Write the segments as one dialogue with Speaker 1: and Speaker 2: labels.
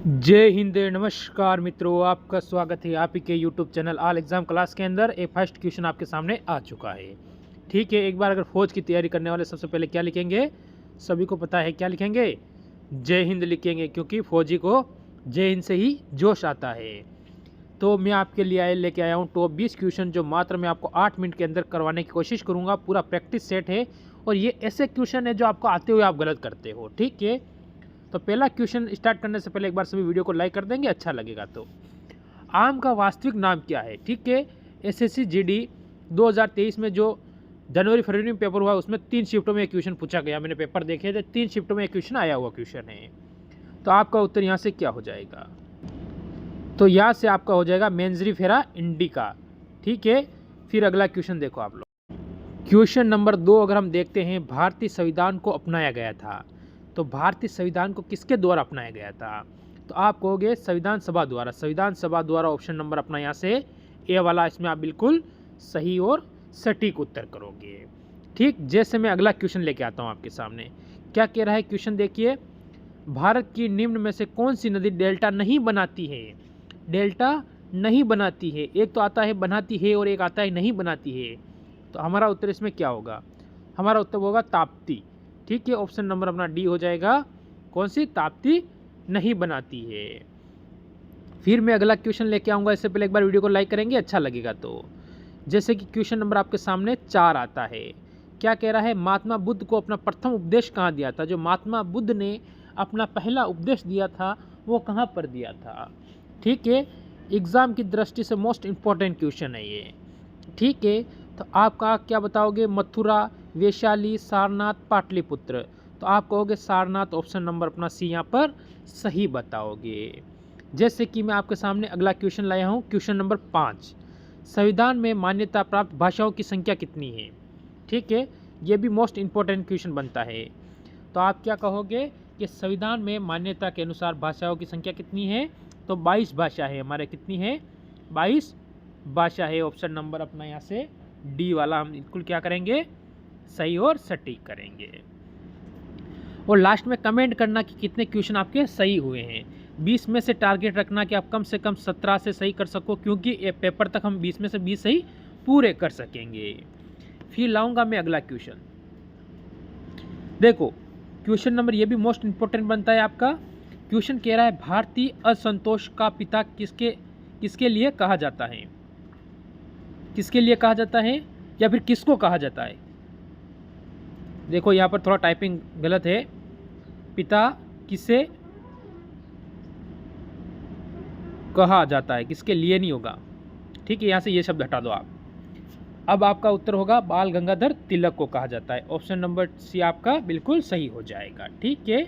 Speaker 1: जय हिंद, नमस्कार मित्रों, आपका स्वागत है आप ही के YouTube channel all exam class के अंदर। एक फर्स्ट क्वेश्चन आपके सामने आ चुका है। ठीक है, एक बार अगर फौज की तैयारी करने वाले सबसे पहले क्या लिखेंगे, सभी को पता है क्या लिखेंगे, जय हिंद लिखेंगे, क्योंकि फौजी को जय हिंद से ही जोश आता है। तो मैं आपके लिए लेके आया हूँ टॉप 20 क्वेश्चन, जो मात्र मैं आपको 8 मिनट के अंदर करवाने की कोशिश करूँगा। पूरा प्रैक्टिस सेट है और ये ऐसे क्वेश्चन है जो आपको आते हुए आप गलत करते हो। ठीक है, तो पहला क्वेश्चन स्टार्ट करने से पहले एक बार सभी वीडियो को लाइक कर देंगे, अच्छा लगेगा। तो आम का वास्तविक नाम क्या है? ठीक है, एसएससी जीडी 2023 में जो जनवरी फरवरी में पेपर हुआ उसमें 3 शिफ्टों में एक क्वेश्चन पूछा गया। मैंने पेपर देखे थे, 3 शिफ्टों में एक क्वेश्चन आया हुआ क्वेश्चन है। तो आपका उत्तर यहाँ से क्या हो जाएगा? तो यहाँ से आपका हो जाएगा मेंजरीफेरा इंडिका। ठीक है, फिर अगला क्वेश्चन देखो आप लोग। क्वेश्चन नंबर 2 अगर हम देखते हैं, भारतीय संविधान को अपनाया गया था। तो भारतीय संविधान को किसके द्वारा अपनाया गया था? तो आप कहोगे संविधान सभा द्वारा। संविधान सभा द्वारा ऑप्शन नंबर अपना यहाँ से ए वाला, इसमें आप बिल्कुल सही और सटीक उत्तर करोगे। ठीक, जैसे मैं अगला क्वेश्चन लेके आता हूँ आपके सामने। क्या कह रहा है क्वेश्चन देखिए, भारत की निम्न में से कौन सी नदी डेल्टा नहीं बनाती है? डेल्टा नहीं बनाती है, एक तो आता है बनाती है और एक आता है नहीं बनाती है। तो हमारा उत्तर इसमें क्या होगा? हमारा उत्तर होगा ताप्ती। ठीक है, ऑप्शन नंबर अपना डी हो जाएगा। कौन सी? ताप्ती नहीं बनाती है। फिर मैं अगला क्वेश्चन लेके आऊँगा, इससे पहले एक बार वीडियो को लाइक करेंगे, अच्छा लगेगा। तो जैसे कि क्वेश्चन नंबर आपके सामने 4 आता है। क्या कह रहा है, महात्मा बुद्ध को अपना प्रथम उपदेश कहाँ दिया था? जो महात्मा बुद्ध ने अपना पहला उपदेश दिया था वो कहाँ पर दिया था? ठीक है, एग्ज़ाम की दृष्टि से मोस्ट इम्पॉर्टेंट क्वेश्चन है ये। ठीक है, तो आपका क्या बताओगे? मथुरा, वैशाली, सारनाथ, पाटलिपुत्र। तो आप कहोगे सारनाथ, ऑप्शन नंबर अपना सी यहाँ पर सही बताओगे। जैसे कि मैं आपके सामने अगला क्वेश्चन लाया हूँ, क्वेश्चन नंबर 5। संविधान में मान्यता प्राप्त भाषाओं की संख्या कितनी है? ठीक है, ये भी मोस्ट इम्पोर्टेंट क्वेश्चन बनता है। तो आप क्या कहोगे कि संविधान में मान्यता के अनुसार भाषाओं की संख्या कितनी है? तो 22 भाषा है हमारे। कितनी है? 22 भाषा है। ऑप्शन नंबर अपना यहाँ से डी वाला हम बिल्कुल क्या करेंगे, सही और सटीक करेंगे। और लास्ट में कमेंट करना कि कितने क्वेश्चन आपके सही हुए हैं। 20 में से टारगेट रखना कि आप कम से कम 17 से सही कर सको, क्योंकि ये पेपर तक हम 20 में से 20 सही पूरे कर सकेंगे। फिर लाऊंगा मैं अगला क्वेश्चन। देखो क्वेश्चन नंबर ये भी मोस्ट इंपॉर्टेंट बनता है आपका। क्वेश्चन कह रहा है, भारतीय असंतोष का पिता किसके लिए कहा जाता है? किसके लिए कहा जाता है या फिर किसको कहा जाता है? देखो यहाँ पर थोड़ा टाइपिंग गलत है। पिता किसे कहा जाता है, किसके लिए नहीं होगा। ठीक है, यहाँ से ये शब्द हटा दो आप। अब आपका उत्तर होगा बाल गंगाधर तिलक को कहा जाता है। ऑप्शन नंबर सी आपका बिल्कुल सही हो जाएगा। ठीक है,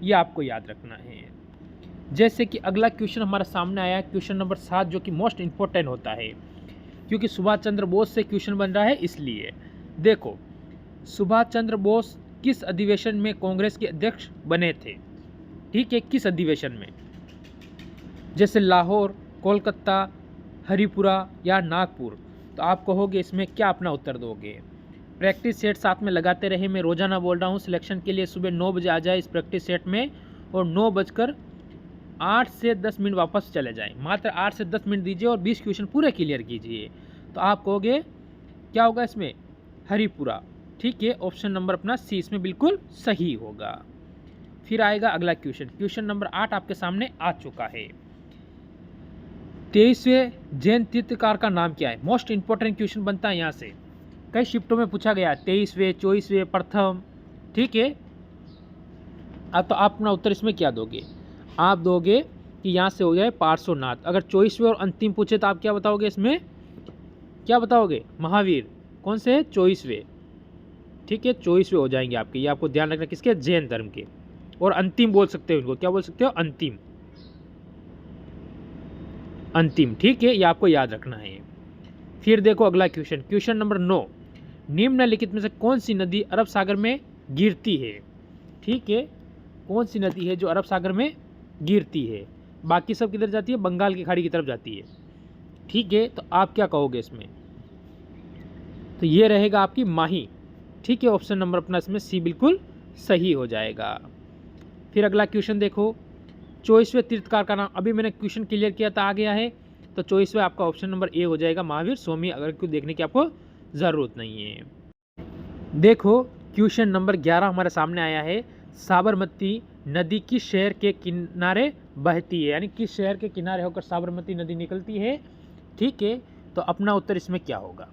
Speaker 1: ये आपको याद रखना है। जैसे कि अगला क्वेश्चन हमारे सामने आया है, क्वेश्चन नंबर 7, जो कि मोस्ट इंपॉर्टेंट होता है, क्योंकि सुभाष चंद्र बोस से क्वेश्चन बन रहा है इसलिए। देखो, सुभाष चंद्र बोस किस अधिवेशन में कांग्रेस के अध्यक्ष बने थे? ठीक है, किस अधिवेशन में? जैसे लाहौर, कोलकाता, हरिपुरा या नागपुर। तो आप कहोगे इसमें क्या अपना उत्तर दोगे? प्रैक्टिस सेट साथ में लगाते रहे, मैं रोजाना बोल रहा हूँ। सिलेक्शन के लिए सुबह 9 बजे आ जाए इस प्रैक्टिस सेट में, और 9:08 से 10 मिनट वापस चले जाएं। मात्र 8 से 10 मिनट दीजिए और 20 क्वेश्चन पूरे क्लियर कीजिए। तो आप कहोगे क्या होगा इसमें? हरिपुरा। ठीक है, ऑप्शन नंबर अपना सी इसमें बिल्कुल सही होगा। फिर आएगा अगला क्वेश्चन। क्वेश्चन नंबर 8 आपके सामने आ चुका है। 23वें जैन तीर्थकार का नाम क्या है? मोस्ट इंपॉर्टेंट क्वेश्चन बनता है यहाँ से। कई शिफ्टों में पूछा गया, 23वें, 24वें, प्रथम। ठीक है, अब तो आप अपना उत्तर इसमें क्या दोगे? आप दोगे कि यहाँ से हो जाए पार्श्वनाथ। अगर 24वें और अंतिम पूछे तो आप क्या बताओगे इसमें? क्या बताओगे? महावीर। कौन से? 24वें। ठीक है, 24वें हो जाएंगे आपके। ये आपको ध्यान रखना, किसके? जैन धर्म के। और अंतिम बोल सकते हो इनको, क्या बोल सकते हो? अंतिम। अंतिम। ठीक है, ये आपको याद रखना है। फिर देखो अगला क्वेश्चन, क्वेश्चन नंबर 9। निम्नलिखित में से कौन सी नदी अरब सागर में गिरती है? ठीक है, कौन सी नदी है जो अरब सागर में गिरती है? बाकी सब किधर जाती है? बंगाल की खाड़ी की तरफ जाती है। ठीक है, तो आप क्या कहोगे इसमें? तो ये रहेगा आपकी माही। ठीक है, ऑप्शन नंबर अपना इसमें सी बिल्कुल सही हो जाएगा। फिर अगला क्वेश्चन देखो, 24वें तीर्थकार का नाम, अभी मैंने क्वेश्चन क्लियर किया था, आ गया है। तो 24वें आपका ऑप्शन नंबर ए हो जाएगा, महावीर स्वामी। अगर क्यों देखने की आपको ज़रूरत नहीं है। देखो क्वेश्चन नंबर 11 हमारे सामने आया है, साबरमती नदी किस शहर के किनारे बहती है, यानी किस शहर के किनारे होकर साबरमती नदी निकलती है। ठीक है, तो अपना उत्तर इसमें क्या होगा,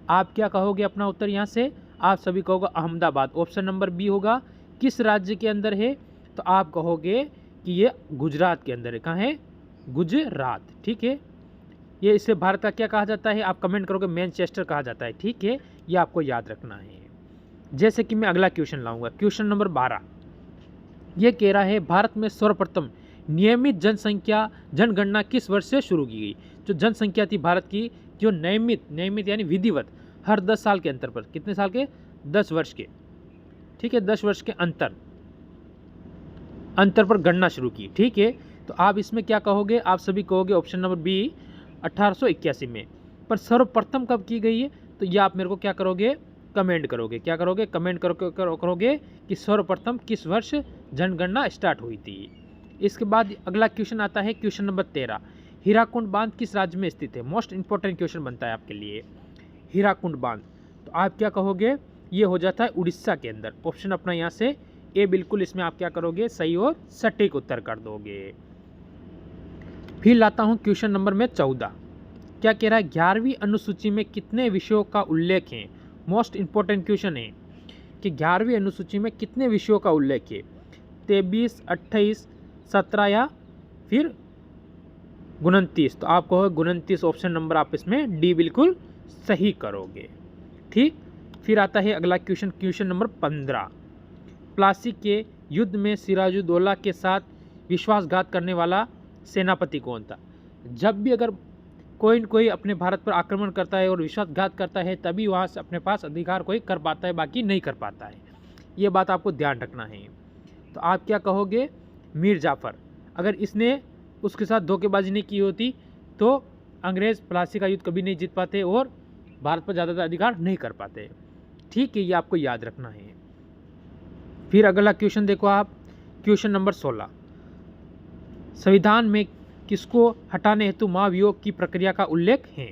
Speaker 1: आप क्या कहोगे अपना उत्तर यहाँ से, आप सभी कहोगे अहमदाबाद। ऑप्शन नंबर बी होगा, किस राज्य के अंदर है, तो आप कहोगे कि ये गुजरात के अंदर है। कहाँ है, गुजरात। ठीक है, ये इसे भारत का क्या कहा जाता है, आप कमेंट करोगे मैनचेस्टर कहा जाता है। ठीक है, ये आपको याद रखना है। जैसे कि मैं अगला क्वेश्चन लाऊंगा, क्वेश्चन नंबर 12, ये कह रहा है भारत में सर्वप्रथम नियमित जनगणना किस वर्ष से शुरू की गई। जो जनसंख्या थी भारत की, जो नियमित यानी विधिवत हर 10 साल के अंतर पर, कितने साल के, 10 वर्ष के। ठीक है, 10 वर्ष के अंतर पर गणना शुरू की। ठीक है, तो आप इसमें क्या कहोगे, आप सभी कहोगे ऑप्शन नंबर बी 1881 में। पर सर्वप्रथम कब की गई है, तो ये आप मेरे को क्या करोगे, कमेंट करोगे। क्या करोगे, कमेंट करोगे कि सर्वप्रथम किस वर्ष जनगणना स्टार्ट हुई थी। इसके बाद अगला क्वेश्चन आता है, क्वेश्चन नंबर 13, हीराकुंड बांध किस राज्य में स्थित है। मोस्ट इंपॉर्टेंट क्वेश्चन बनता है आपके लिए, हीराकुंड बांध। तो आप क्या कहोगे, ये हो जाता है उड़ीसा के अंदर। ऑप्शन अपना यहाँ से ए बिल्कुल, इसमें आप क्या करोगे, सही और सटीक उत्तर कर दोगे। फिर लाता हूँ क्वेश्चन नंबर में 14, क्या कह रहा है, 11वीं अनुसूची में कितने विषयों का उल्लेख है। मोस्ट इंपॉर्टेंट क्वेश्चन है कि 11वीं अनुसूची में कितने विषयों का उल्लेख है, 23, 28, 17 या फिर 29। तो आप कहोगे 29, ऑप्शन नंबर आप इसमें डी बिल्कुल सही करोगे। ठीक, फिर आता है अगला क्वेश्चन, क्वेश्चन नंबर 15, प्लासी के युद्ध में सिराजुद्दौला के साथ विश्वासघात करने वाला सेनापति कौन था। जब भी अगर कोई अपने भारत पर आक्रमण करता है और विश्वासघात करता है, तभी वहाँ से अपने पास अधिकार कोई कर पाता है, बाकी नहीं कर पाता है। ये बात आपको ध्यान रखना है। तो आप क्या कहोगे, मीर जाफ़र। अगर इसने उसके साथ धोखेबाजी नहीं की होती तो अंग्रेज़ प्लासी का युद्ध कभी नहीं जीत पाते और भारत पर ज़्यादातर अधिकार नहीं कर पाते। ठीक है, ये आपको याद रखना है। फिर अगला क्वेश्चन देखो आप, क्वेश्चन नंबर 16, संविधान में किसको हटाने हेतु महाभियोग की प्रक्रिया का उल्लेख है।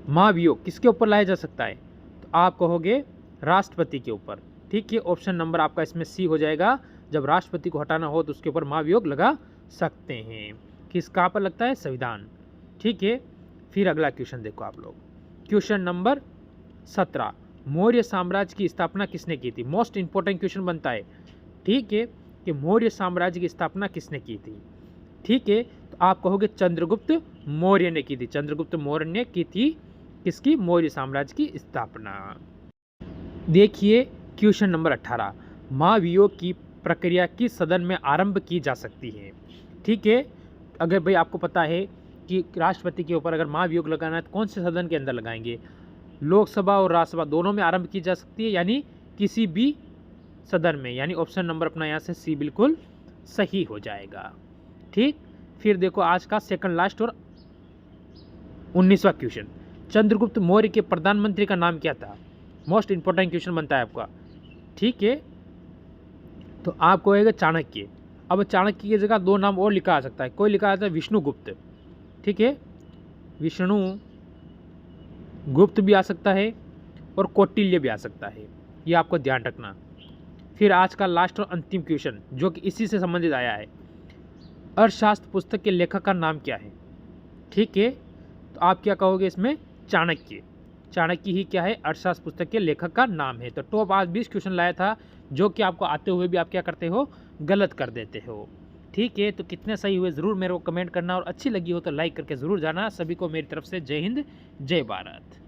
Speaker 1: महाभियोग किसके ऊपर लाया जा सकता है, तो आप कहोगे राष्ट्रपति के ऊपर। ठीक है, ऑप्शन नंबर आपका इसमें सी हो जाएगा, जब राष्ट्रपति को हटाना हो तो उसके ऊपर महाभियोग लगा सकते हैं। किस कहाँ पर लगता है, संविधान। ठीक है, फिर अगला क्वेश्चन देखो आप लोग, क्वेश्चन नंबर 17, मौर्य साम्राज्य की स्थापना किसने की थी। मोस्ट इंपॉर्टेंट क्वेश्चन बनता है। ठीक है, कि मौर्य साम्राज्य की स्थापना किसने की थी। ठीक है, तो आप कहोगे चंद्रगुप्त मौर्य ने की थी। चंद्रगुप्त मौर्य ने की थी किसकी, मौर्य साम्राज्य की स्थापना। देखिए क्वेश्चन नंबर 18, महाभियोग की प्रक्रिया किस सदन में आरंभ की जा सकती है। ठीक है, अगर भाई आपको पता है कि राष्ट्रपति के ऊपर अगर महाभियोग लगाना है तो कौन से सदन के अंदर लगाएंगे, लोकसभा और राज्यसभा दोनों में आरंभ की जा सकती है, यानी किसी भी सदन में, यानी ऑप्शन नंबर अपना यहाँ से सी बिल्कुल सही हो जाएगा। ठीक, फिर देखो आज का सेकंड लास्ट और 19वां क्वेश्चन, चंद्रगुप्त मौर्य के प्रधानमंत्री का नाम क्या था। मोस्ट इंपॉर्टेंट क्वेश्चन बनता है आपका। ठीक है, तो आप कहेगा चाणक्य। अब चाणक्य की जगह 2 नाम और लिखा आ सकता है, कोई लिखा आता है विष्णुगुप्त। ठीक है, विष्णु गुप्त भी आ सकता है और कौटिल्य भी आ सकता है, ये आपको ध्यान रखना। फिर आज का लास्ट और अंतिम क्वेश्चन जो कि इसी से संबंधित आया है, अर्थशास्त्र पुस्तक के लेखक का नाम क्या है। ठीक है, तो आप क्या कहोगे इसमें, चाणक्य। चाणक्य ही क्या है, अर्थशास्त्र पुस्तक के लेखक का नाम है। तो टॉप आज 20 क्वेश्चन लाया था जो कि आपको आते हुए भी आप क्या करते हो, गलत कर देते हो। ठीक है, तो कितने सही हुए ज़रूर मेरे को कमेंट करना, और अच्छी लगी हो तो लाइक करके ज़रूर जाना। सभी को मेरी तरफ से जय हिंद, जय भारत।